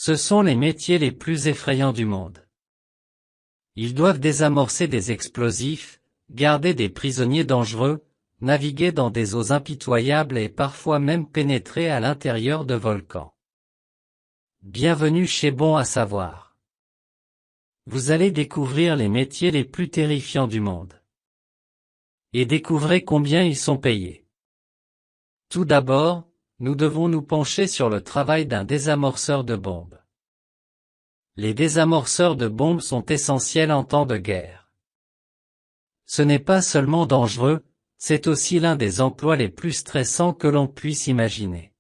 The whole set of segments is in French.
Ce sont les métiers les plus effrayants du monde. Ils doivent désamorcer des explosifs, garder des prisonniers dangereux, naviguer dans des eaux impitoyables et parfois même pénétrer à l'intérieur de volcans. Bienvenue chez Bon à savoir. Vous allez découvrir les métiers les plus terrifiants du monde. Et découvrez combien ils sont payés. Tout d'abord, nous devons nous pencher sur le travail d'un désamorceur de bombes. Les désamorceurs de bombes sont essentiels en temps de guerre. Ce n'est pas seulement dangereux, c'est aussi l'un des emplois les plus stressants que l'on puisse imaginer.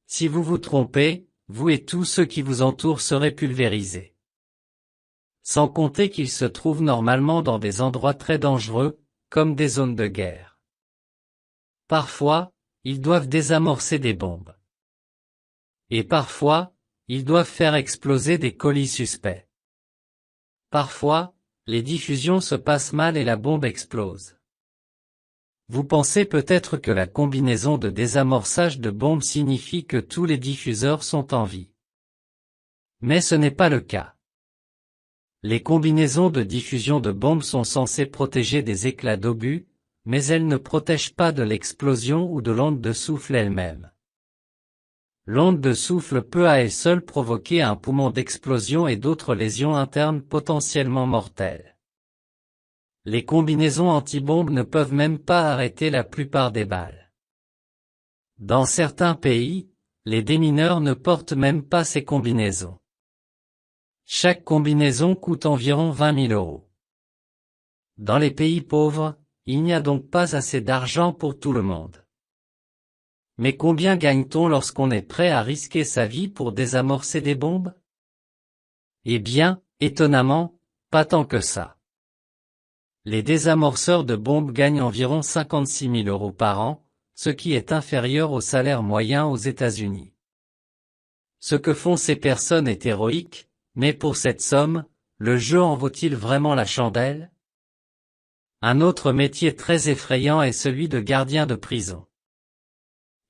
Si vous vous trompez, vous et tous ceux qui vous entourent seraient pulvérisés. Sans compter qu'ils se trouvent normalement dans des endroits très dangereux, comme des zones de guerre. Parfois, ils doivent désamorcer des bombes. Et parfois, ils doivent faire exploser des colis suspects. Parfois, les diffusions se passent mal et la bombe explose. Vous pensez peut-être que la combinaison de désamorçage de bombes signifie que tous les diffuseurs sont en vie. Mais ce n'est pas le cas. Les combinaisons de diffusion de bombes sont censées protéger des éclats d'obus, mais elles ne protègent pas de l'explosion ou de l'onde de souffle elle-même. L'onde de souffle peut à elle seule provoquer un poumon d'explosion et d'autres lésions internes potentiellement mortelles. Les combinaisons anti-bombes ne peuvent même pas arrêter la plupart des balles. Dans certains pays, les démineurs ne portent même pas ces combinaisons. Chaque combinaison coûte environ 20 000 €. Dans les pays pauvres, il n'y a donc pas assez d'argent pour tout le monde. Mais combien gagne-t-on lorsqu'on est prêt à risquer sa vie pour désamorcer des bombes? Eh bien, étonnamment, pas tant que ça. Les désamorceurs de bombes gagnent environ 56 000 € par an, ce qui est inférieur au salaire moyen aux États-Unis. Ce que font ces personnes est héroïque, mais pour cette somme, le jeu en vaut-il vraiment la chandelle? Un autre métier très effrayant est celui de gardien de prison.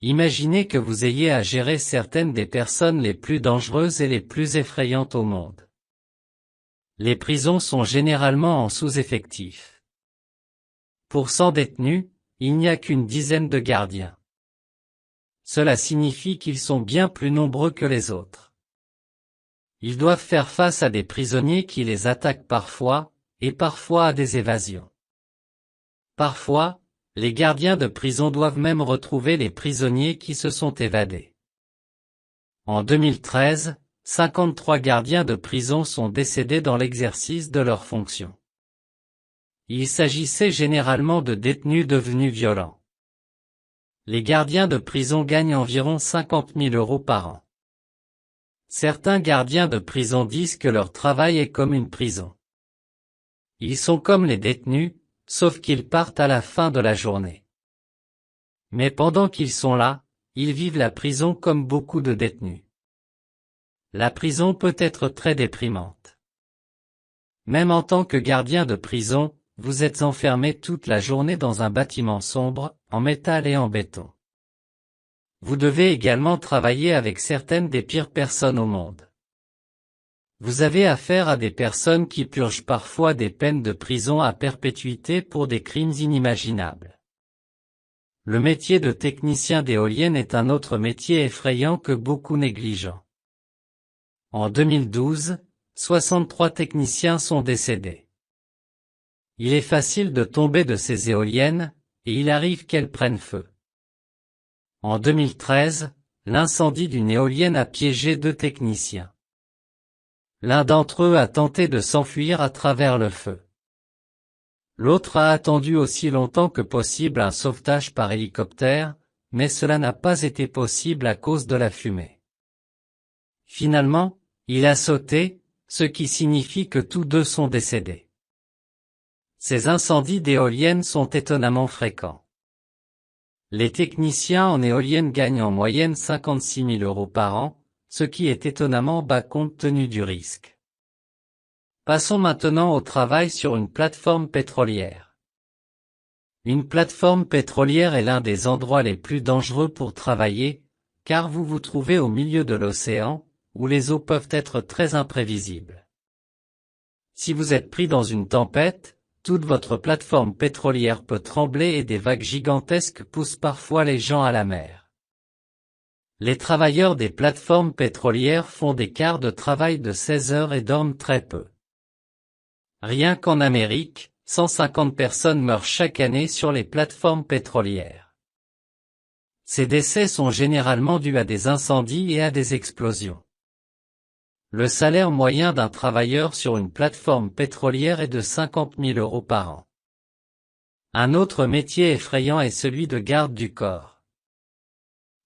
Imaginez que vous ayez à gérer certaines des personnes les plus dangereuses et les plus effrayantes au monde. Les prisons sont généralement en sous-effectif. Pour 100 détenus, il n'y a qu'une dizaine de gardiens. Cela signifie qu'ils sont bien plus nombreux que les autres. Ils doivent faire face à des prisonniers qui les attaquent parfois, et parfois à des évasions. Parfois, les gardiens de prison doivent même retrouver les prisonniers qui se sont évadés. En 2013, 53 gardiens de prison sont décédés dans l'exercice de leurs fonctions. Il s'agissait généralement de détenus devenus violents. Les gardiens de prison gagnent environ 50 000 € par an. Certains gardiens de prison disent que leur travail est comme une prison. Ils sont comme les détenus, sauf qu'ils partent à la fin de la journée. Mais pendant qu'ils sont là, ils vivent la prison comme beaucoup de détenus. La prison peut être très déprimante. Même en tant que gardien de prison, vous êtes enfermé toute la journée dans un bâtiment sombre, en métal et en béton. Vous devez également travailler avec certaines des pires personnes au monde. Vous avez affaire à des personnes qui purgent parfois des peines de prison à perpétuité pour des crimes inimaginables. Le métier de technicien d'éolienne est un autre métier effrayant que beaucoup négligent. En 2012, 63 techniciens sont décédés. Il est facile de tomber de ces éoliennes, et il arrive qu'elles prennent feu. En 2013, l'incendie d'une éolienne a piégé 2 techniciens. L'un d'entre eux a tenté de s'enfuir à travers le feu. L'autre a attendu aussi longtemps que possible un sauvetage par hélicoptère, mais cela n'a pas été possible à cause de la fumée. Finalement, il a sauté, ce qui signifie que tous 2 sont décédés. Ces incendies d'éoliennes sont étonnamment fréquents. Les techniciens en éolienne gagnent en moyenne 56 000 € par an, ce qui est étonnamment bas compte tenu du risque. Passons maintenant au travail sur une plateforme pétrolière. Une plateforme pétrolière est l'un des endroits les plus dangereux pour travailler, car vous vous trouvez au milieu de l'océan, où les eaux peuvent être très imprévisibles. Si vous êtes pris dans une tempête, toute votre plateforme pétrolière peut trembler et des vagues gigantesques poussent parfois les gens à la mer. Les travailleurs des plateformes pétrolières font des quarts de travail de 16 heures et dorment très peu. Rien qu'en Amérique, 150 personnes meurent chaque année sur les plateformes pétrolières. Ces décès sont généralement dus à des incendies et à des explosions. Le salaire moyen d'un travailleur sur une plateforme pétrolière est de 50 000 € par an. Un autre métier effrayant est celui de garde du corps.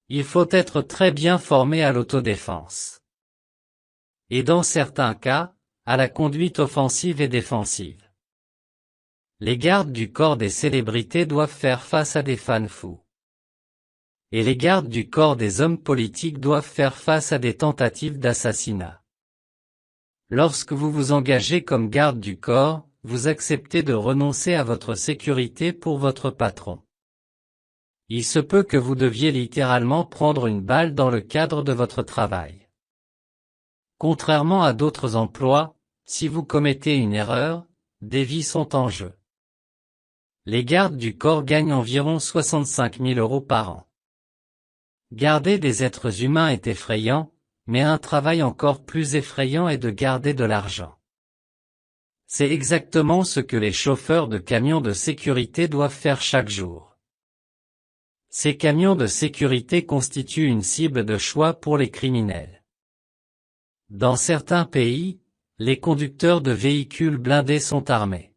Il faut être très bien formé à l'autodéfense. Et dans certains cas, à la conduite offensive et défensive. Les gardes du corps des célébrités doivent faire face à des fans fous. Et les gardes du corps des hommes politiques doivent faire face à des tentatives d'assassinat. Lorsque vous vous engagez comme garde du corps, vous acceptez de renoncer à votre sécurité pour votre patron. Il se peut que vous deviez littéralement prendre une balle dans le cadre de votre travail. Contrairement à d'autres emplois, si vous commettez une erreur, des vies sont en jeu. Les gardes du corps gagnent environ 65 000 € par an. Garder des êtres humains est effrayant, mais un travail encore plus effrayant est de garder de l'argent. C'est exactement ce que les chauffeurs de camions de sécurité doivent faire chaque jour. Ces camions de sécurité constituent une cible de choix pour les criminels. Dans certains pays, les conducteurs de véhicules blindés sont armés.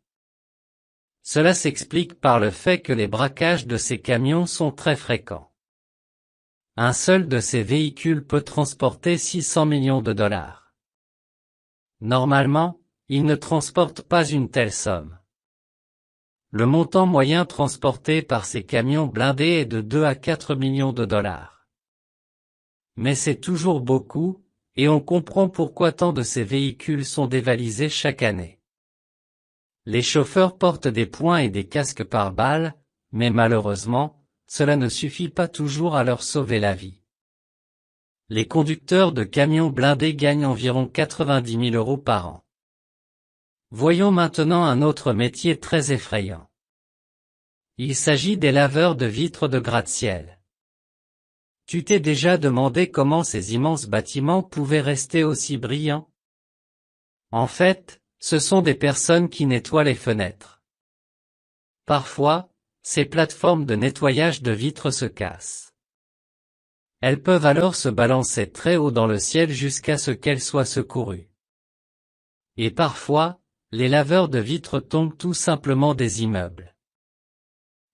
Cela s'explique par le fait que les braquages de ces camions sont très fréquents. Un seul de ces véhicules peut transporter 600 millions de dollars. Normalement, il ne transporte pas une telle somme. Le montant moyen transporté par ces camions blindés est de 2 à 4 millions de dollars. Mais c'est toujours beaucoup, et on comprend pourquoi tant de ces véhicules sont dévalisés chaque année. Les chauffeurs portent des poings et des casques pare-balles, mais malheureusement, cela ne suffit pas toujours à leur sauver la vie. Les conducteurs de camions blindés gagnent environ 90 000 € par an. Voyons maintenant un autre métier très effrayant. Il s'agit des laveurs de vitres de gratte-ciel. Tu t'es déjà demandé comment ces immenses bâtiments pouvaient rester aussi brillants? En fait, ce sont des personnes qui nettoient les fenêtres. Parfois, ces plateformes de nettoyage de vitres se cassent. Elles peuvent alors se balancer très haut dans le ciel jusqu'à ce qu'elles soient secourues. Et parfois, les laveurs de vitres tombent tout simplement des immeubles.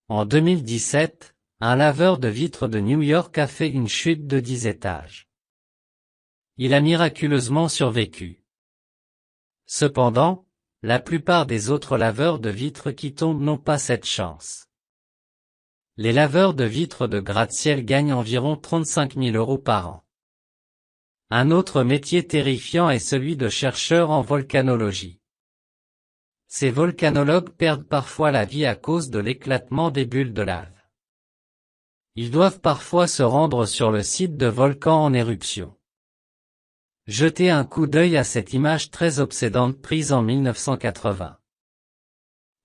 En 2017, un laveur de vitres de New York a fait une chute de 10 étages. Il a miraculeusement survécu. Cependant, la plupart des autres laveurs de vitres qui tombent n'ont pas cette chance. Les laveurs de vitres de gratte-ciel gagnent environ 35 000 € par an. Un autre métier terrifiant est celui de chercheur en volcanologie. Ces volcanologues perdent parfois la vie à cause de l'éclatement des bulles de lave. Ils doivent parfois se rendre sur le site de volcans en éruption. Jetez un coup d'œil à cette image très obsédante prise en 1980.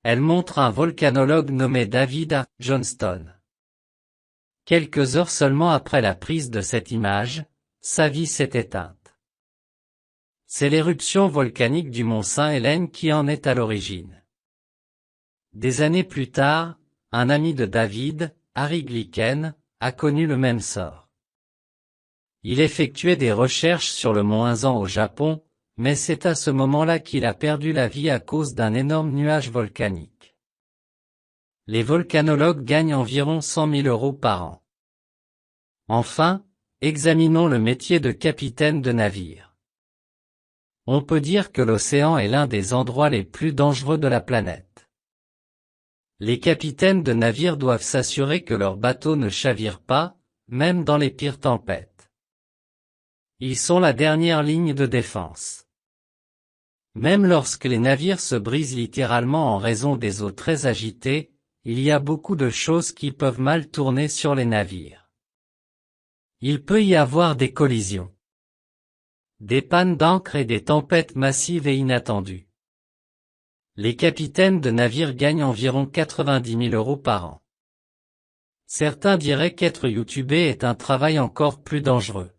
Elle montre un volcanologue nommé David A. Johnston. Quelques heures seulement après la prise de cette image, sa vie s'est éteinte. C'est l'éruption volcanique du mont Saint-Hélène qui en est à l'origine. Des années plus tard, un ami de David, Harry Glicken, a connu le même sort. Il effectuait des recherches sur le mont Inzan au Japon, mais c'est à ce moment-là qu'il a perdu la vie à cause d'un énorme nuage volcanique. Les volcanologues gagnent environ 100 000 € par an. Enfin, examinons le métier de capitaine de navire. On peut dire que l'océan est l'un des endroits les plus dangereux de la planète. Les capitaines de navires doivent s'assurer que leurs bateaux ne chavirent pas, même dans les pires tempêtes. Ils sont la dernière ligne de défense. Même lorsque les navires se brisent littéralement en raison des eaux très agitées, il y a beaucoup de choses qui peuvent mal tourner sur les navires. Il peut y avoir des collisions. Des pannes d'encre et des tempêtes massives et inattendues. Les capitaines de navires gagnent environ 90 000 € par an. Certains diraient qu'être youtubeur est un travail encore plus dangereux.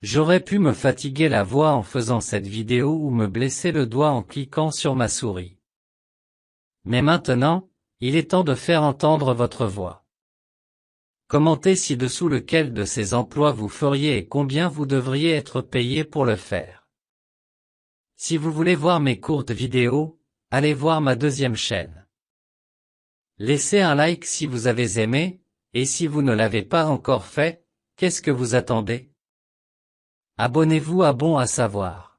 J'aurais pu me fatiguer la voix en faisant cette vidéo ou me blesser le doigt en cliquant sur ma souris. Mais maintenant, il est temps de faire entendre votre voix. Commentez ci-dessous lequel de ces emplois vous feriez et combien vous devriez être payé pour le faire. Si vous voulez voir mes courtes vidéos, allez voir ma deuxième chaîne. Laissez un like si vous avez aimé, et si vous ne l'avez pas encore fait, qu'est-ce que vous attendez? Abonnez-vous à Bon à savoir.